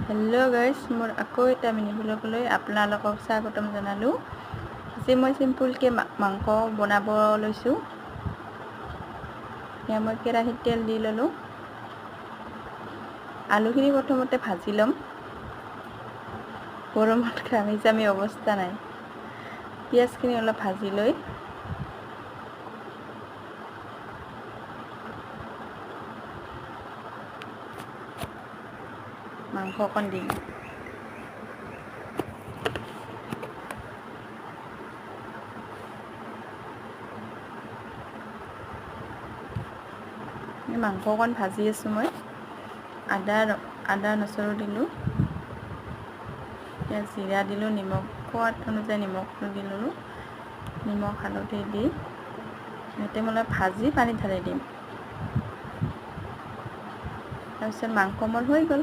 Hello' guys, মোৰ আকৌ এটা মিনি ব্লগলৈ আপোনালোকক স্বাগতম জনালোঁ। আজি মই চিম্পুলকৈ মাংস বনাব লৈছোঁ। এতিয়া মই কেৰাহীত তেল দি ল'লোঁ। আলুখিনি প্ৰথমতে ভাজি ল'ম। গৰমত ঘামি জামি অৱস্থা নাই। পিঁয়াজখিনি অলপ ভাজি লৈ মাংস অকণ দিম। মাংস অকণ ভাজি আছোঁ মই। আদা নহৰু দিলোঁ। এতিয়া জিৰা দিলোঁ, নিমখ সোৱাদ অনুযায়ী নিমখটো দি ল'লোঁ। নিমখ হালধি দি ইয়াতে মই অলপ ভাজি পানী ঢালি দিম। তাৰপিছত মাংস মোৰ হৈ গ'ল।